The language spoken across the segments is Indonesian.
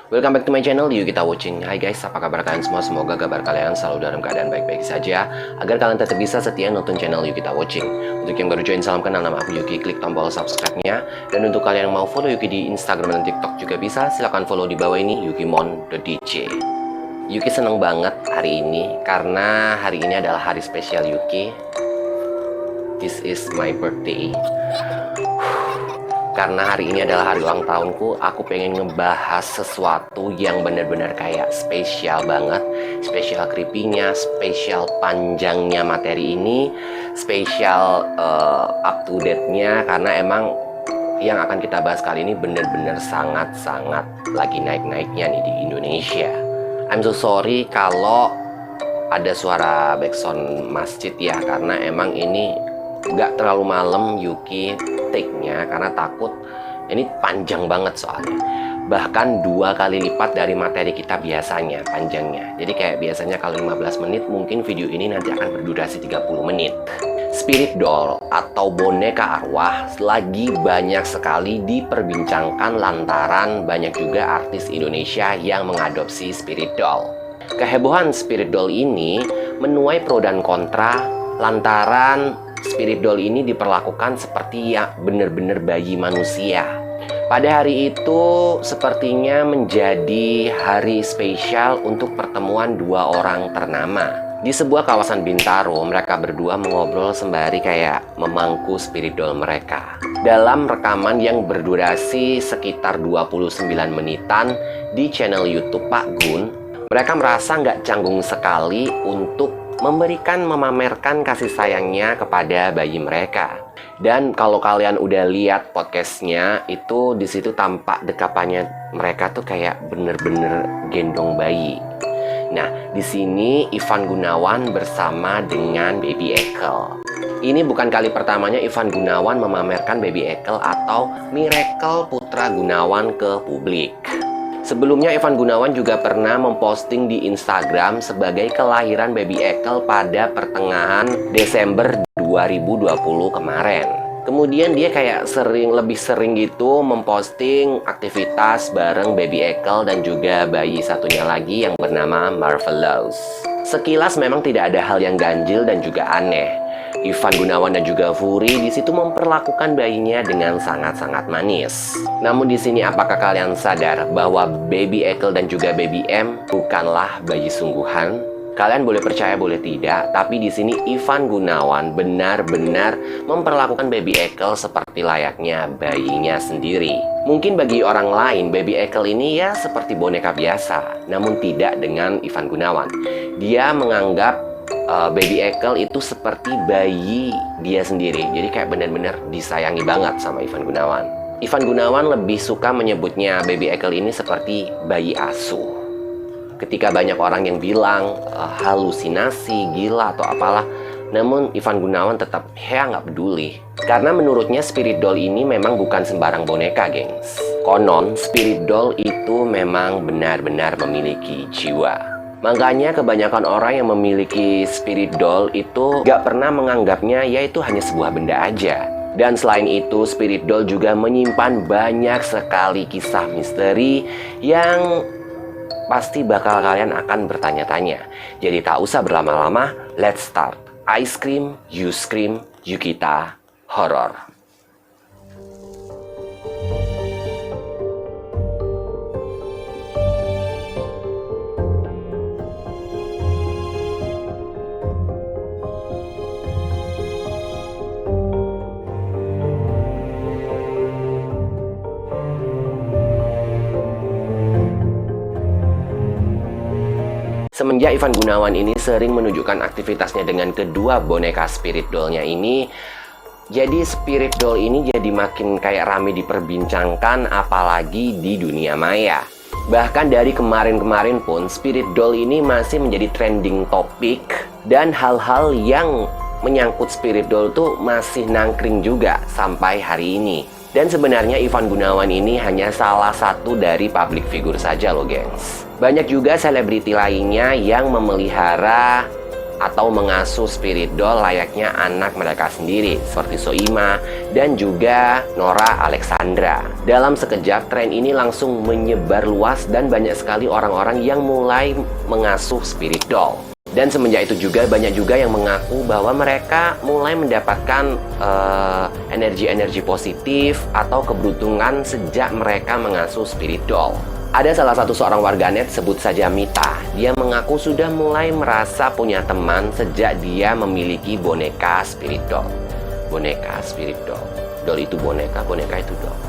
Welcome back to my channel, yuk kita watching. Hai guys, apa kabar kalian semua? Semoga kabar kalian selalu dalam keadaan baik-baik saja, agar kalian tetap bisa setia nonton channel yuk kita watching. Untuk yang baru join, salam kenal, nama aku Yuki. Klik tombol subscribe-nya. Dan untuk kalian yang mau follow Yuki di Instagram dan TikTok juga bisa. Silahkan follow di bawah ini, yukimon.dj. Yuki seneng banget hari ini, karena hari ini adalah hari spesial Yuki. This is my birthday. Karena hari ini adalah hari ulang tahunku, aku pengen ngebahas sesuatu yang benar-benar kayak spesial banget. Spesial creepy-nya, spesial panjangnya materi ini, spesial up to date-nya. Karena emang yang akan kita bahas kali ini benar-benar sangat-sangat lagi naik-naiknya nih di Indonesia. I'm so sorry kalau ada suara backsound masjid ya, karena emang ini gak terlalu malam Yuki take-nya, karena takut ini panjang banget soalnya. Bahkan 2 kali lipat dari materi kita biasanya panjangnya. Jadi kayak biasanya kalau 15 menit, mungkin video ini nanti akan berdurasi 30 menit. Spirit doll atau boneka arwah lagi banyak sekali diperbincangkan lantaran banyak juga artis Indonesia yang mengadopsi spirit doll. Kehebohan spirit doll ini menuai pro dan kontra lantaran spirit doll ini diperlakukan seperti ya benar-benar bayi manusia. Pada hari itu sepertinya menjadi hari spesial untuk pertemuan 2 orang ternama. Di sebuah kawasan Bintaro, mereka berdua mengobrol sembari kayak memangku spirit doll mereka. Dalam rekaman yang berdurasi sekitar 29 menitan di channel YouTube Pak Gun, mereka merasa nggak canggung sekali untuk memamerkan kasih sayangnya kepada bayi mereka. Dan kalau kalian udah lihat podcastnya, itu di situ tampak dekapannya mereka tuh kayak bener-bener gendong bayi. Nah, di sini Ivan Gunawan bersama dengan Baby Ekel. Ini bukan kali pertamanya Ivan Gunawan memamerkan Baby Ekel atau Miracle Putra Gunawan ke publik. Sebelumnya Ivan Gunawan juga pernah memposting di Instagram sebagai kelahiran Baby Ekel pada pertengahan Desember 2020 kemarin. Kemudian dia kayak lebih sering gitu memposting aktivitas bareng Baby Ekel dan juga bayi satunya lagi yang bernama Marvelous. Sekilas memang tidak ada hal yang ganjil dan juga aneh. Ivan Gunawan dan juga Furi di situ memperlakukan bayinya dengan sangat-sangat manis. Namun di sini apakah kalian sadar bahwa Baby Ekel dan juga Baby M bukanlah bayi sungguhan? Kalian boleh percaya boleh tidak, tapi di sini Ivan Gunawan benar-benar memperlakukan Baby Ekel seperti layaknya bayinya sendiri. Mungkin bagi orang lain Baby Ekel ini ya seperti boneka biasa, namun tidak dengan Ivan Gunawan. Dia menganggap Baby Ekel itu seperti bayi dia sendiri. Jadi kayak benar-benar disayangi banget sama Ivan Gunawan. Ivan Gunawan lebih suka menyebutnya Baby Ekel ini seperti bayi asuh. Ketika banyak orang yang bilang halusinasi, gila atau apalah, namun Ivan Gunawan tetap nggak peduli. Karena menurutnya spirit doll ini memang bukan sembarang boneka, gengs. Konon spirit doll itu memang benar-benar memiliki jiwa. Makanya kebanyakan orang yang memiliki spirit doll itu gak pernah menganggapnya yaitu hanya sebuah benda aja. Dan selain itu, spirit doll juga menyimpan banyak sekali kisah misteri yang pasti bakal kalian akan bertanya-tanya. Jadi tak usah berlama-lama, let's start. I scream, you scream, Yukita Horror. Semenjak Ivan Gunawan ini sering menunjukkan aktivitasnya dengan kedua boneka spirit doll-nya ini, jadi spirit doll ini jadi makin kayak rame diperbincangkan, apalagi di dunia maya. Bahkan dari kemarin-kemarin pun spirit doll ini masih menjadi trending topik, dan hal-hal yang menyangkut spirit doll tuh masih nangkring juga sampai hari ini. Dan sebenarnya Ivan Gunawan ini hanya salah satu dari public figure saja loh gengs. Banyak juga selebriti lainnya yang memelihara atau mengasuh spirit doll layaknya anak mereka sendiri, seperti Soima dan juga Nora Alexandra. Dalam sekejap, tren ini langsung menyebar luas dan banyak sekali orang-orang yang mulai mengasuh spirit doll. Dan semenjak itu juga banyak juga yang mengaku bahwa mereka mulai mendapatkan energi-energi positif atau keberuntungan sejak mereka mengasuh spirit doll. Ada salah satu seorang warganet, sebut saja Mita. Dia mengaku sudah mulai merasa punya teman sejak dia memiliki boneka spirit doll. Boneka spirit doll. Doll itu boneka, boneka itu doll.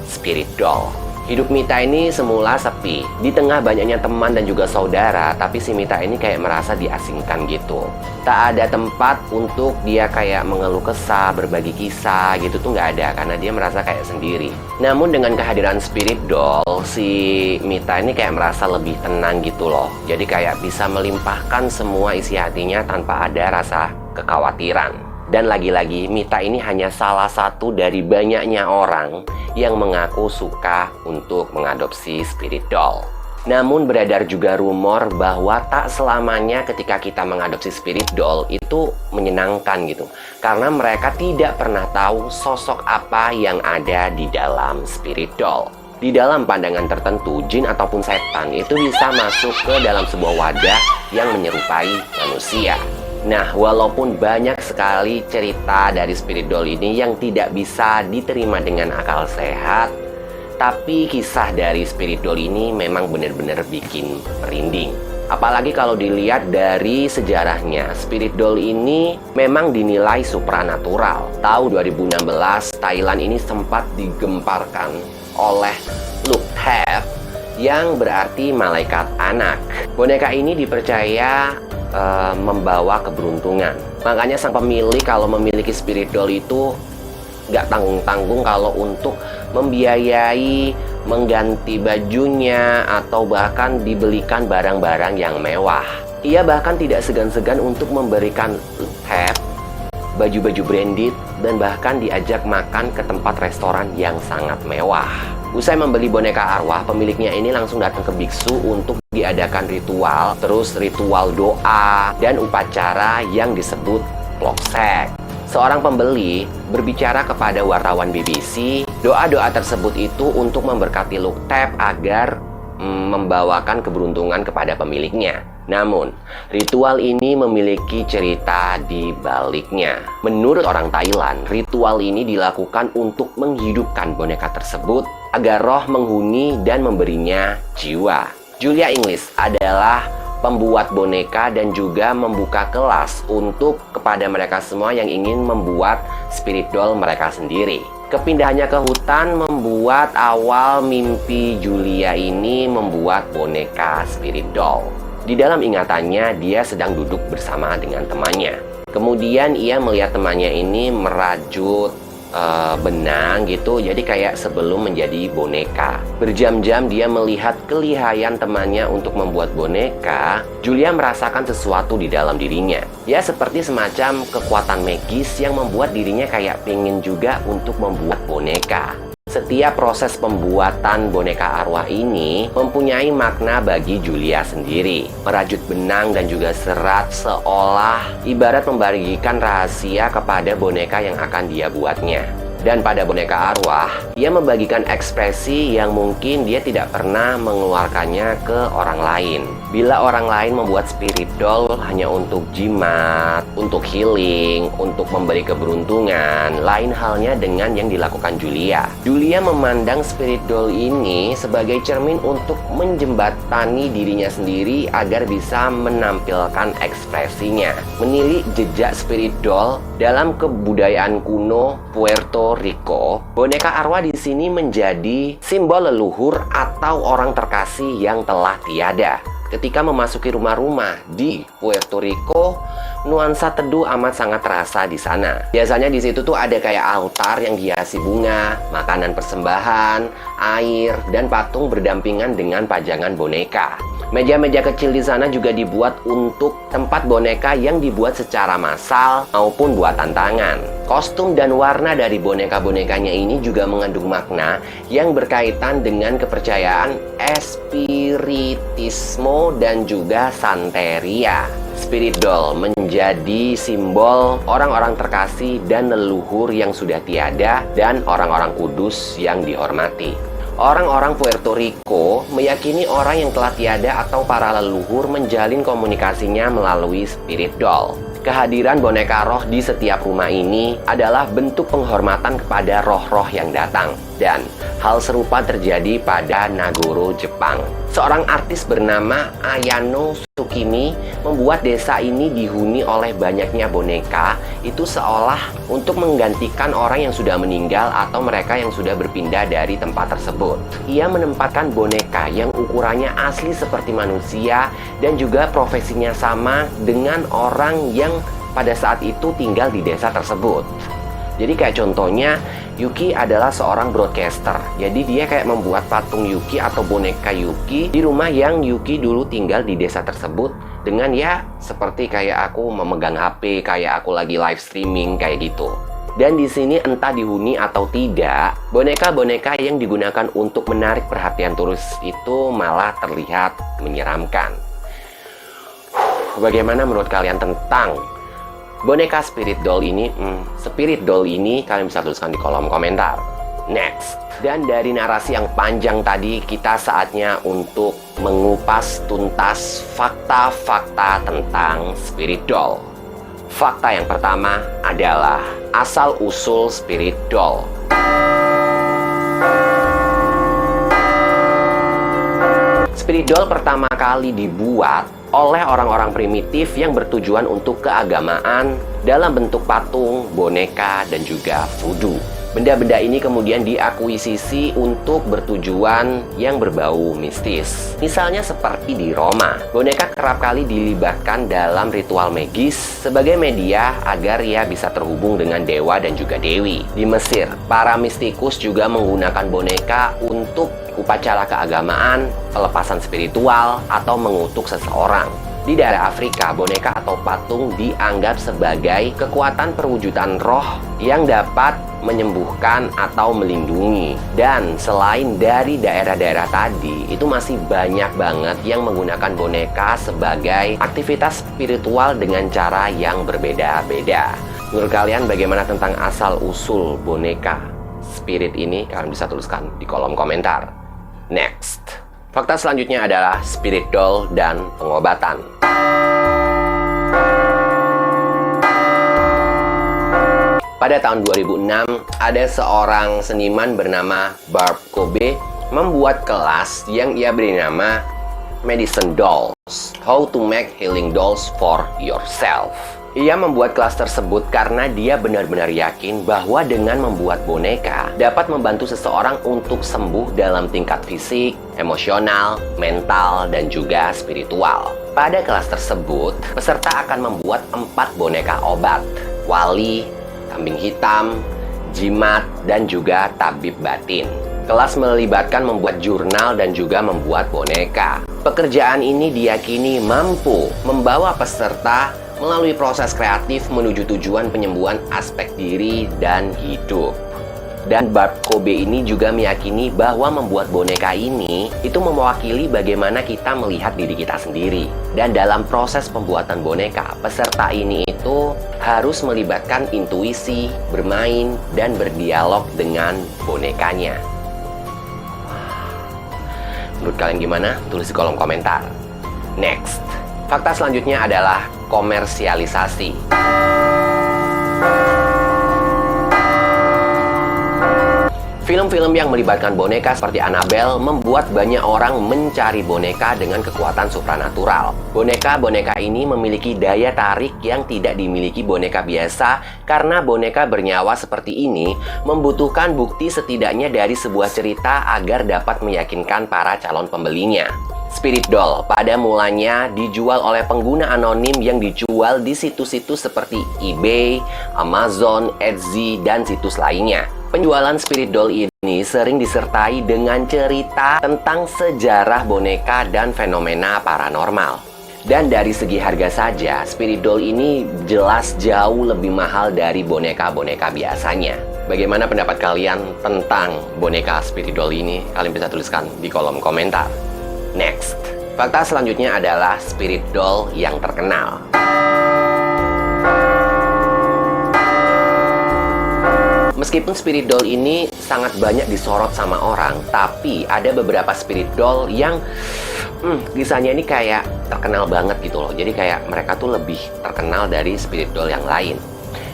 Spirit doll. Hidup Mita ini semula sepi. Di tengah banyaknya teman dan juga saudara, tapi si Mita ini kayak merasa diasingkan gitu. Tak ada tempat untuk dia kayak mengeluh kesah, berbagi kisah gitu tuh nggak ada, karena dia merasa kayak sendiri. Namun dengan kehadiran spirit doll, si Mita ini kayak merasa lebih tenang gitu loh. Jadi kayak bisa melimpahkan semua isi hatinya tanpa ada rasa kekhawatiran. Dan lagi-lagi, Mita ini hanya salah satu dari banyaknya orang yang mengaku suka untuk mengadopsi spirit doll. Namun beredar juga rumor bahwa tak selamanya ketika kita mengadopsi spirit doll itu menyenangkan gitu. Karena mereka tidak pernah tahu sosok apa yang ada di dalam spirit doll. Di dalam pandangan tertentu, jin ataupun setan itu bisa masuk ke dalam sebuah wadah yang menyerupai manusia. Nah, walaupun banyak sekali cerita dari spirit doll ini yang tidak bisa diterima dengan akal sehat, tapi kisah dari spirit doll ini memang benar-benar bikin merinding. Apalagi kalau dilihat dari sejarahnya, spirit doll ini memang dinilai supranatural. Tahun 2016, Thailand ini sempat digemparkan oleh Look Have, yang berarti malaikat anak. Boneka ini dipercaya membawa keberuntungan. Makanya sang pemilik kalau memiliki spirit doll itu nggak tanggung-tanggung kalau untuk membiayai, mengganti bajunya, atau bahkan dibelikan barang-barang yang mewah. Ia bahkan tidak segan-segan untuk memberikan hat, baju-baju branded, dan bahkan diajak makan ke tempat restoran yang sangat mewah. Usai membeli boneka arwah, pemiliknya ini langsung datang ke biksu untuk diadakan ritual, terus ritual doa dan upacara yang disebut ploksek. Seorang pembeli berbicara kepada wartawan BBC, doa-doa tersebut itu untuk memberkati Look Tap agar membawakan keberuntungan kepada pemiliknya. Namun, ritual ini memiliki cerita di baliknya. Menurut orang Thailand, ritual ini dilakukan untuk menghidupkan boneka tersebut agar roh menghuni dan memberinya jiwa. Julia English adalah pembuat boneka dan juga membuka kelas untuk kepada mereka semua yang ingin membuat spirit doll mereka sendiri. Kepindahannya ke hutan membuat awal mimpi Julia ini membuat boneka spirit doll. Di dalam ingatannya, dia sedang duduk bersama dengan temannya. Kemudian ia melihat temannya ini merajut benang gitu, jadi kayak sebelum menjadi boneka. Berjam-jam dia melihat kelihayan temannya untuk membuat boneka. Julia merasakan sesuatu di dalam dirinya. Ya, seperti semacam kekuatan magis yang membuat dirinya kayak pengen juga untuk membuat boneka. Setiap proses pembuatan boneka arwah ini mempunyai makna bagi Julia sendiri. Merajut benang dan juga serat seolah ibarat membagikan rahasia kepada boneka yang akan dia buatnya. Dan pada boneka arwah, ia membagikan ekspresi yang mungkin dia tidak pernah mengeluarkannya ke orang lain. Bila orang lain membuat spirit doll hanya untuk jimat, untuk healing, untuk memberi keberuntungan, lain halnya dengan yang dilakukan Julia. Julia memandang spirit doll ini sebagai cermin untuk menjembatani dirinya sendiri agar bisa menampilkan ekspresinya. Menilik jejak spirit doll dalam kebudayaan kuno Puerto Rico, boneka arwah di sini menjadi simbol leluhur atau orang terkasih yang telah tiada. Ketika memasuki rumah-rumah di Puerto Rico, nuansa teduh amat sangat terasa di sana. Biasanya di situ tuh ada kayak altar yang dihiasi bunga, makanan persembahan, air, dan patung berdampingan dengan pajangan boneka. Meja-meja kecil di sana juga dibuat untuk tempat boneka yang dibuat secara massal maupun buatan tangan. Kostum dan warna dari boneka-bonekanya ini juga mengandung makna yang berkaitan dengan kepercayaan espiritisme dan juga santeria. Spirit doll menjadi simbol orang-orang terkasih dan leluhur yang sudah tiada dan orang-orang kudus yang dihormati. Orang-orang Puerto Rico meyakini orang yang telah tiada atau para leluhur menjalin komunikasinya melalui spirit doll. Kehadiran boneka roh di setiap rumah ini adalah bentuk penghormatan kepada roh-roh yang datang. Dan hal serupa terjadi pada Nagoro, Jepang. Seorang artis bernama Ayano Tsukimi membuat desa ini dihuni oleh banyaknya boneka, itu seolah untuk menggantikan orang yang sudah meninggal atau mereka yang sudah berpindah dari tempat tersebut. Ia menempatkan boneka yang ukurannya asli seperti manusia dan juga profesinya sama dengan orang yang pada saat itu tinggal di desa tersebut. Jadi kayak contohnya, Yuki adalah seorang broadcaster. Jadi dia kayak membuat patung Yuki atau boneka Yuki di rumah yang Yuki dulu tinggal di desa tersebut. Dengan ya seperti kayak aku memegang HP, kayak aku lagi live streaming kayak gitu. Dan di sini entah dihuni atau tidak, boneka-boneka yang digunakan untuk menarik perhatian turis itu malah terlihat menyeramkan. Bagaimana menurut kalian tentang boneka spirit doll ini? Spirit doll ini kalian bisa tuliskan di kolom komentar. Next, dan dari narasi yang panjang tadi, kita saatnya untuk mengupas tuntas fakta-fakta tentang spirit doll. Fakta yang pertama adalah asal-usul spirit doll. Spirit doll pertama kali dibuat oleh orang-orang primitif yang bertujuan untuk keagamaan dalam bentuk patung, boneka, dan juga voodoo. Benda-benda ini kemudian diakuisisi untuk bertujuan yang berbau mistis. Misalnya seperti di Roma, boneka kerap kali dilibatkan dalam ritual magis sebagai media agar ia bisa terhubung dengan dewa dan juga dewi. Di Mesir, para mistikus juga menggunakan boneka untuk upacara keagamaan, pelepasan spiritual, atau mengutuk seseorang. Di daerah Afrika, boneka atau patung dianggap sebagai kekuatan perwujudan roh yang dapat menyembuhkan atau melindungi. Dan selain dari daerah-daerah tadi, itu masih banyak banget yang menggunakan boneka sebagai aktivitas spiritual dengan cara yang berbeda-beda. Menurut kalian bagaimana tentang asal-usul boneka spirit ini? Kalian bisa tuliskan di kolom komentar. Next, fakta selanjutnya adalah spirit doll dan pengobatan. Pada tahun 2006, ada seorang seniman bernama Barb Kobe membuat kelas yang ia beri nama Medicine Dolls, How to Make Healing Dolls for Yourself. Ia membuat kelas tersebut karena dia benar-benar yakin bahwa dengan membuat boneka dapat membantu seseorang untuk sembuh dalam tingkat fisik, emosional, mental, dan juga spiritual. Pada kelas tersebut, peserta akan membuat 4 boneka obat, wali, kambing hitam, jimat, dan juga tabib batin. Kelas melibatkan membuat jurnal dan juga membuat boneka. Pekerjaan ini diyakini mampu membawa peserta melalui proses kreatif menuju tujuan penyembuhan aspek diri dan hidup. Dan Barb Kobe ini juga meyakini bahwa membuat boneka ini itu mewakili bagaimana kita melihat diri kita sendiri. Dan dalam proses pembuatan boneka, peserta ini itu harus melibatkan intuisi, bermain, dan berdialog dengan bonekanya. Menurut kalian gimana? Tulis di kolom komentar. Next, fakta selanjutnya adalah komersialisasi. Film-film yang melibatkan boneka seperti Annabelle membuat banyak orang mencari boneka dengan kekuatan supranatural. Boneka-boneka ini memiliki daya tarik yang tidak dimiliki boneka biasa karena boneka bernyawa seperti ini membutuhkan bukti setidaknya dari sebuah cerita agar dapat meyakinkan para calon pembelinya. Spirit doll pada mulanya dijual oleh pengguna anonim yang dijual di situs-situs seperti eBay, Amazon, Etsy, dan situs lainnya. Penjualan spirit doll ini sering disertai dengan cerita tentang sejarah boneka dan fenomena paranormal. Dan dari segi harga saja, spirit doll ini jelas jauh lebih mahal dari boneka-boneka biasanya. Bagaimana pendapat kalian tentang boneka spirit doll ini? Kalian bisa tuliskan di kolom komentar. Next, fakta selanjutnya adalah spirit doll yang terkenal. Meskipun spirit doll ini sangat banyak disorot sama orang, tapi ada beberapa spirit doll yang kisahnya ini kayak terkenal banget gitu loh. Jadi kayak mereka tuh lebih terkenal dari spirit doll yang lain.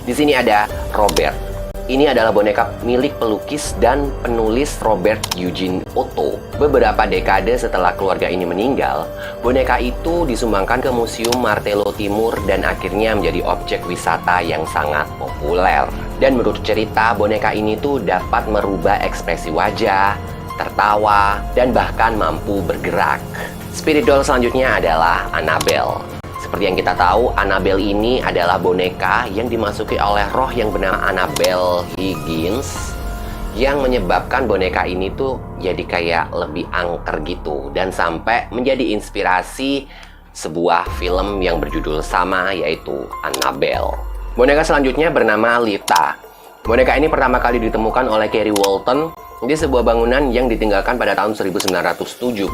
Di sini ada Robert. Ini adalah boneka milik pelukis dan penulis Robert Eugene Otto. Beberapa dekade setelah keluarga ini meninggal, boneka itu disumbangkan ke Museum Martello Timur dan akhirnya menjadi objek wisata yang sangat populer. Dan menurut cerita, boneka ini tuh dapat merubah ekspresi wajah, tertawa, dan bahkan mampu bergerak. Spirit doll selanjutnya adalah Annabelle. Seperti yang kita tahu, Annabelle ini adalah boneka yang dimasuki oleh roh yang bernama Annabelle Higgins, yang menyebabkan boneka ini tuh jadi kayak lebih angker gitu, dan sampai menjadi inspirasi sebuah film yang berjudul sama, yaitu Annabelle. Boneka selanjutnya bernama Lita. Boneka ini pertama kali ditemukan oleh Kerry Walton di sebuah bangunan yang ditinggalkan pada tahun 1972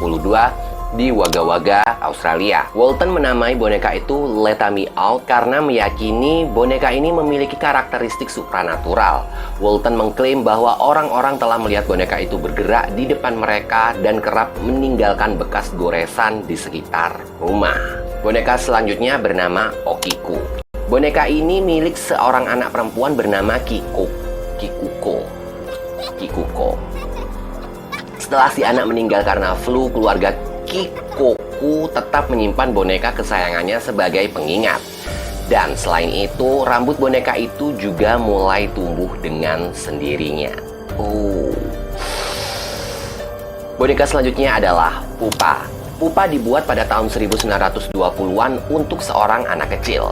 di Wagga Wagga, Australia. Walton menamai boneka itu Let Me Out karena meyakini boneka ini memiliki karakteristik supranatural. Walton mengklaim bahwa orang-orang telah melihat boneka itu bergerak di depan mereka dan kerap meninggalkan bekas goresan di sekitar rumah. Boneka selanjutnya bernama Okiku. Boneka ini milik seorang anak perempuan bernama Kikuko. Setelah si anak meninggal karena flu, keluarga Kikoku tetap menyimpan boneka kesayangannya sebagai pengingat. Dan selain itu, rambut boneka itu juga mulai tumbuh dengan sendirinya. Boneka selanjutnya adalah Pupa. Pupa dibuat pada tahun 1920-an untuk seorang anak kecil.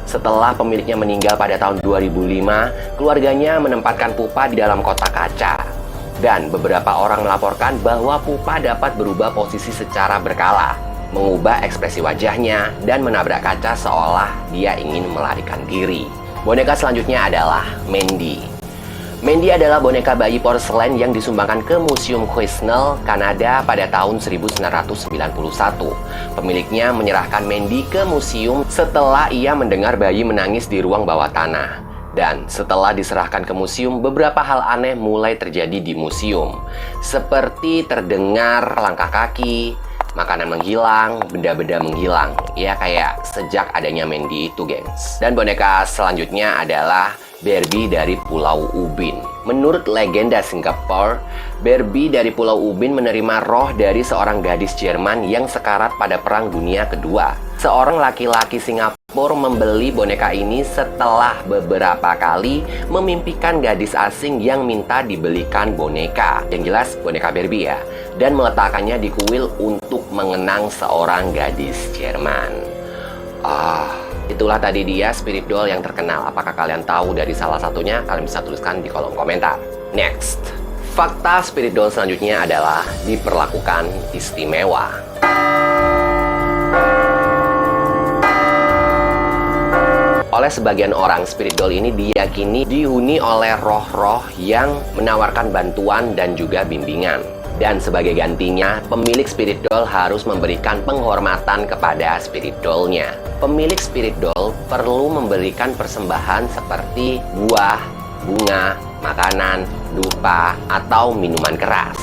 Setelah pemiliknya meninggal pada tahun 2005, keluarganya menempatkan Pupa di dalam kotak kaca. Dan beberapa orang melaporkan bahwa Pupa dapat berubah posisi secara berkala, mengubah ekspresi wajahnya, dan menabrak kaca seolah dia ingin melarikan diri. Boneka selanjutnya adalah Mandy. Mandy adalah boneka bayi porselen yang disumbangkan ke Museum Quesnel, Kanada pada tahun 1991. Pemiliknya menyerahkan Mandy ke museum setelah ia mendengar bayi menangis di ruang bawah tanah. Dan setelah diserahkan ke museum, beberapa hal aneh mulai terjadi di museum. Seperti terdengar langkah kaki, makanan menghilang, benda-benda menghilang. Ya kayak sejak adanya Mandy itu, gengs. Dan boneka selanjutnya adalah Barbie dari Pulau Ubin. Menurut legenda Singapura, Barbie dari Pulau Ubin menerima roh dari seorang gadis Jerman yang sekarat pada Perang Dunia Kedua. Seorang laki-laki Singapura membeli boneka ini setelah beberapa kali memimpikan gadis asing yang minta dibelikan boneka. Yang jelas boneka Barbie ya. Dan meletakkannya di kuil untuk mengenang seorang gadis Jerman. Itulah tadi dia spirit doll yang terkenal. Apakah kalian tahu dari salah satunya? Kalian bisa tuliskan di kolom komentar. Next, fakta spirit doll selanjutnya adalah diperlakukan istimewa. Oleh sebagian orang, spirit doll ini diyakini dihuni oleh roh-roh yang menawarkan bantuan dan juga bimbingan. Dan sebagai gantinya, pemilik spirit doll harus memberikan penghormatan kepada spirit doll-nya. Pemilik spirit doll perlu memberikan persembahan seperti buah, bunga, makanan, dupa, atau minuman keras.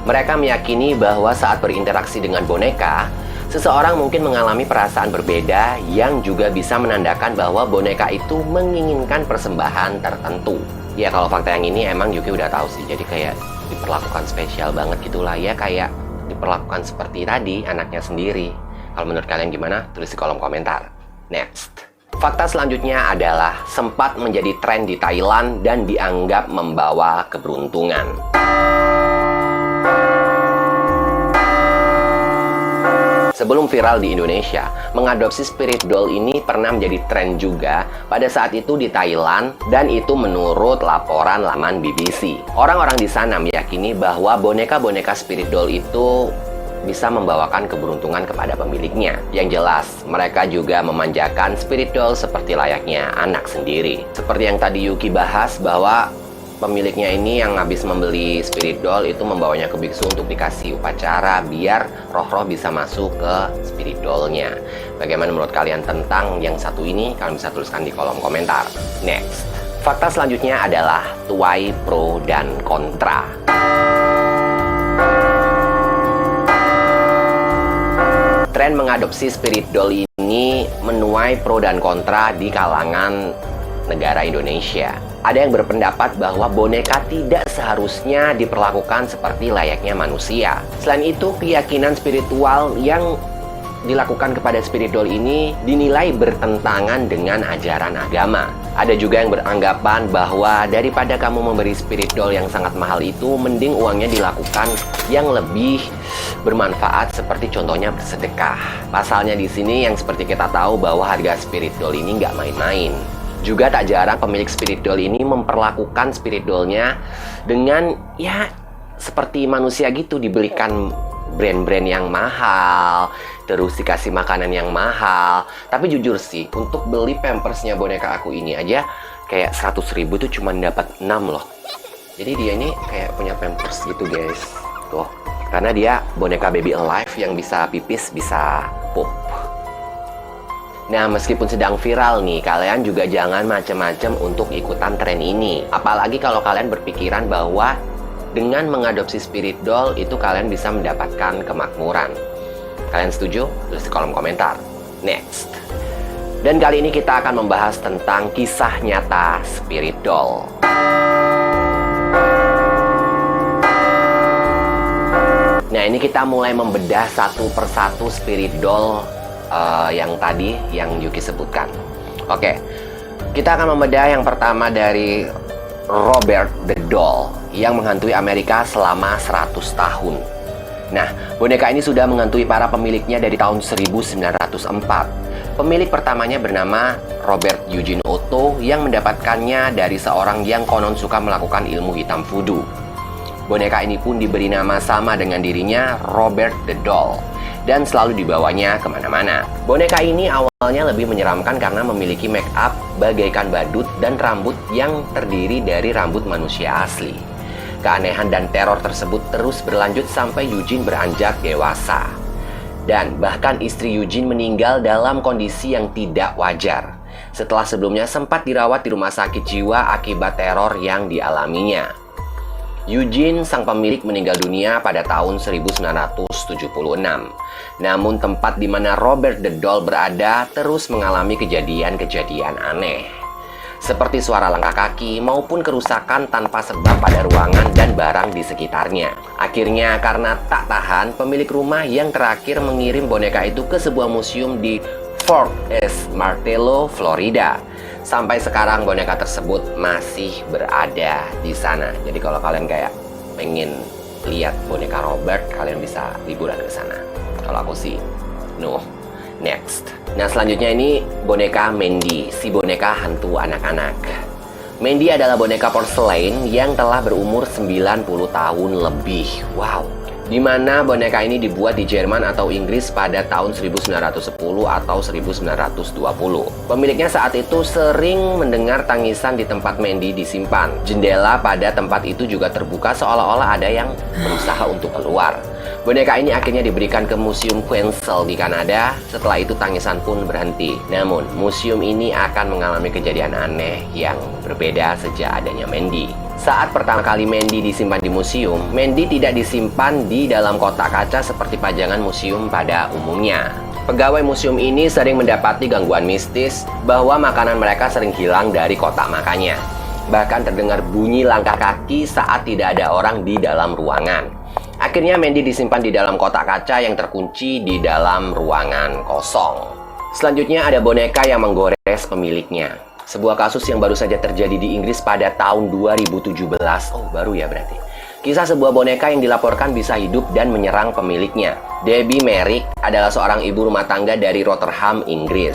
Mereka meyakini bahwa saat berinteraksi dengan boneka, seseorang mungkin mengalami perasaan berbeda yang juga bisa menandakan bahwa boneka itu menginginkan persembahan tertentu. Ya kalau fakta yang ini emang Yuki udah tahu sih, jadi kayak diperlakukan spesial banget gitulah ya, kayak diperlakukan seperti tadi anaknya sendiri. Kalau menurut kalian gimana? Tulis di kolom komentar. Next, fakta selanjutnya adalah sempat menjadi tren di Thailand dan dianggap membawa keberuntungan. Sebelum viral di Indonesia, mengadopsi spirit doll ini pernah menjadi tren juga pada saat itu di Thailand, dan itu menurut laporan laman BBC. Orang-orang di sana meyakini bahwa boneka-boneka spirit doll itu bisa membawakan keberuntungan kepada pemiliknya. Yang jelas, mereka juga memanjakan spirit doll seperti layaknya anak sendiri. Seperti yang tadi Yuki bahas bahwa pemiliknya ini yang habis membeli spirit doll itu membawanya ke biksu untuk dikasih upacara biar roh-roh bisa masuk ke spirit dollnya. Bagaimana menurut kalian tentang yang satu ini? Kalian bisa tuliskan di kolom komentar. Next, fakta selanjutnya adalah tuai pro dan kontra. Tren mengadopsi spirit doll ini menuai pro dan kontra di kalangan negara Indonesia. Ada yang berpendapat bahwa boneka tidak seharusnya diperlakukan seperti layaknya manusia. Selain itu, keyakinan spiritual yang dilakukan kepada spirit doll ini dinilai bertentangan dengan ajaran agama. Ada juga yang beranggapan bahwa daripada kamu memberi spirit doll yang sangat mahal itu, mending uangnya dilakukan yang lebih bermanfaat seperti contohnya bersedekah. Pasalnya di sini yang seperti kita tahu bahwa harga spirit doll ini nggak main-main. Juga tak jarang pemilik spirit doll ini memperlakukan spirit dollnya dengan ya seperti manusia gitu, dibelikan brand-brand yang mahal, terus dikasih makanan yang mahal. Tapi jujur sih, untuk beli pampersnya boneka aku ini aja kayak 100.000 tuh cuma dapat 6 loh. Jadi dia ini kayak punya pampers gitu guys. Tuh, karena dia boneka baby alive yang bisa pipis, bisa pup. Nah, meskipun sedang viral nih, kalian juga jangan macem-macem untuk ikutan tren ini. Apalagi kalau kalian berpikiran bahwa dengan mengadopsi spirit doll itu kalian bisa mendapatkan kemakmuran. Kalian setuju? Tulis di kolom komentar. Next. Dan kali ini kita akan membahas tentang kisah nyata spirit doll. Nah, ini kita mulai membedah satu persatu spirit doll yang tadi yang Yuki sebutkan. Oke, kita akan membedah yang pertama dari Robert the Doll yang menghantui Amerika selama 100 tahun. Nah, boneka ini sudah menghantui para pemiliknya dari tahun 1904. Pemilik pertamanya bernama Robert Eugene Otto yang mendapatkannya dari seorang yang konon suka melakukan ilmu hitam voodoo. Boneka ini pun diberi nama sama dengan dirinya, Robert the Doll, dan selalu dibawanya kemana-mana. Boneka ini awalnya lebih menyeramkan karena memiliki make up bagaikan badut dan rambut yang terdiri dari rambut manusia asli. Keanehan dan teror tersebut terus berlanjut sampai Eugene beranjak dewasa. Dan bahkan istri Eugene meninggal dalam kondisi yang tidak wajar, setelah sebelumnya sempat dirawat di rumah sakit jiwa akibat teror yang dialaminya. Eugene, sang pemilik, meninggal dunia pada tahun 1976. Namun tempat di mana Robert the Doll berada terus mengalami kejadian-kejadian aneh, seperti suara langkah kaki maupun kerusakan tanpa sebab pada ruangan dan barang di sekitarnya. Akhirnya karena tak tahan, pemilik rumah yang terakhir mengirim boneka itu ke sebuah museum di Fort S. Martello, Florida. Sampai sekarang boneka tersebut masih berada di sana. Jadi kalau kalian kayak pengen lihat boneka Robert, kalian bisa liburan ke sana. Kalau aku sih, no. Next. Nah, selanjutnya ini boneka Mandy, si boneka hantu anak-anak. Mandy adalah boneka porselen yang telah berumur 90 tahun lebih. Wow. Di mana boneka ini dibuat di Jerman atau Inggris pada tahun 1910 atau 1920. Pemiliknya saat itu sering mendengar tangisan di tempat Mandy disimpan. Jendela pada tempat itu juga terbuka seolah-olah ada yang berusaha untuk keluar. Boneka ini akhirnya diberikan ke Museum Queensell di Kanada. Setelah itu tangisan pun berhenti. Namun, museum ini akan mengalami kejadian aneh yang berbeda sejak adanya Mandy. Saat pertama kali Mandy disimpan di museum, Mandy tidak disimpan di dalam kotak kaca seperti pajangan museum pada umumnya. Pegawai museum ini sering mendapati gangguan mistis bahwa makanan mereka sering hilang dari kotak makannya. Bahkan terdengar bunyi langkah kaki saat tidak ada orang di dalam ruangan. Akhirnya Mandy disimpan di dalam kotak kaca yang terkunci di dalam ruangan kosong. Selanjutnya ada boneka yang menggores pemiliknya. Sebuah kasus yang baru saja terjadi di Inggris pada tahun 2017. Oh, baru ya berarti. Kisah sebuah boneka yang dilaporkan bisa hidup dan menyerang pemiliknya. Debbie Merrick adalah seorang ibu rumah tangga dari Rotherham, Inggris.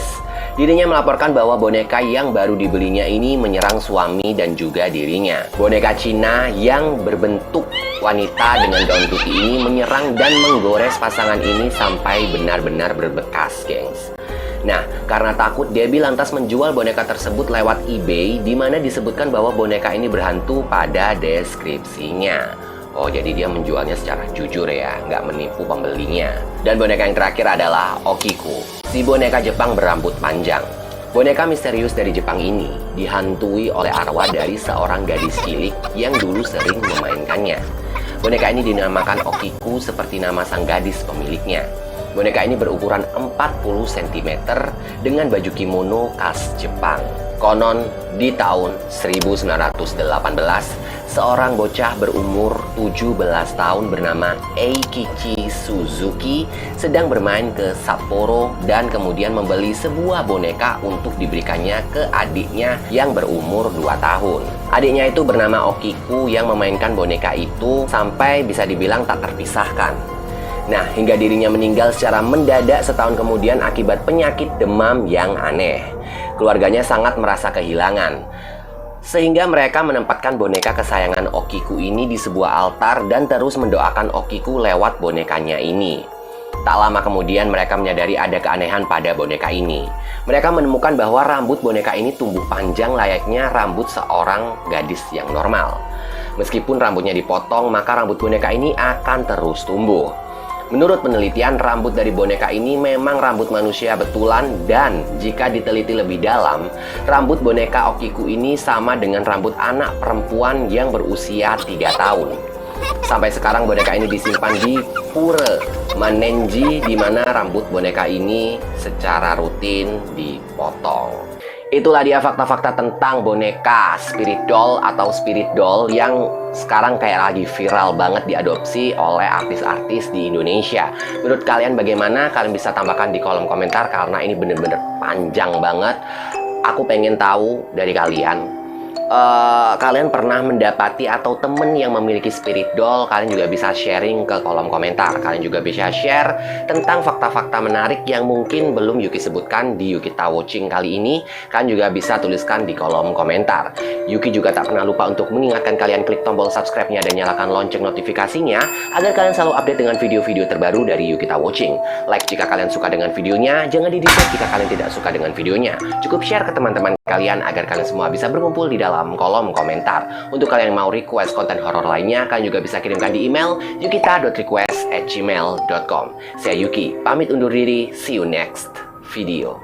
Dirinya melaporkan bahwa boneka yang baru dibelinya ini menyerang suami dan juga dirinya. Boneka Cina yang berbentuk wanita dengan gaun putih ini menyerang dan menggores pasangan ini sampai benar-benar berbekas, gengs. Nah, karena takut, Debbie lantas menjual boneka tersebut lewat eBay, di mana disebutkan bahwa boneka ini berhantu pada deskripsinya. Oh, jadi dia menjualnya secara jujur ya, nggak menipu pembelinya. Dan boneka yang terakhir adalah Okiku, si boneka Jepang berambut panjang. Boneka misterius dari Jepang ini dihantui oleh arwah dari seorang gadis cilik yang dulu sering memainkannya. Boneka ini dinamakan Okiku seperti nama sang gadis pemiliknya. Boneka ini berukuran 40 cm dengan baju kimono khas Jepang. Konon, di tahun 1918, seorang bocah berumur 17 tahun bernama Eikichi Suzuki sedang bermain ke Sapporo dan kemudian membeli sebuah boneka untuk diberikannya ke adiknya yang berumur 2 tahun. Adiknya itu bernama Okiku yang memainkan boneka itu sampai bisa dibilang tak terpisahkan. Nah, hingga dirinya meninggal secara mendadak setahun kemudian akibat penyakit demam yang aneh. Keluarganya sangat merasa kehilangan, sehingga mereka menempatkan boneka kesayangan Okiku ini di sebuah altar dan terus mendoakan Okiku lewat bonekanya ini. Tak lama kemudian mereka menyadari ada keanehan pada boneka ini. Mereka menemukan bahwa rambut boneka ini tumbuh panjang layaknya rambut seorang gadis yang normal. Meskipun rambutnya dipotong, maka rambut boneka ini akan terus tumbuh. Menurut penelitian, rambut dari boneka ini memang rambut manusia betulan, dan jika diteliti lebih dalam, rambut boneka Okiku ini sama dengan rambut anak perempuan yang berusia 3 tahun. Sampai sekarang boneka ini disimpan di Pura Manenji, di mana rambut boneka ini secara rutin dipotong. Itulah dia fakta-fakta tentang boneka spirit doll atau spirit doll yang sekarang kayak lagi viral banget diadopsi oleh artis-artis di Indonesia. Menurut kalian bagaimana? Kalian bisa tambahkan di kolom komentar karena ini bener-bener panjang banget. Aku pengen tahu dari kalian. Kalian pernah mendapati atau temen yang memiliki spirit doll? Kalian juga bisa sharing ke kolom komentar. Kalian juga bisa share tentang fakta-fakta menarik yang mungkin belum Yuki sebutkan di Yukita Watching kali ini. Kalian juga bisa tuliskan di kolom komentar. Yuki juga tak pernah lupa untuk mengingatkan kalian klik tombol subscribe-nya dan nyalakan lonceng notifikasinya agar kalian selalu update dengan video-video terbaru dari Yukita Watching. Like jika kalian suka dengan videonya, jangan di-dislike jika kalian tidak suka dengan videonya. Cukup share ke teman-teman kalian agar kalian semua bisa berkumpul di dalam kolom komentar. Untuk kalian yang mau request konten horor lainnya, kalian juga bisa kirimkan di email yukita.request@gmail.com. Saya Yuki, pamit undur diri. See you next video.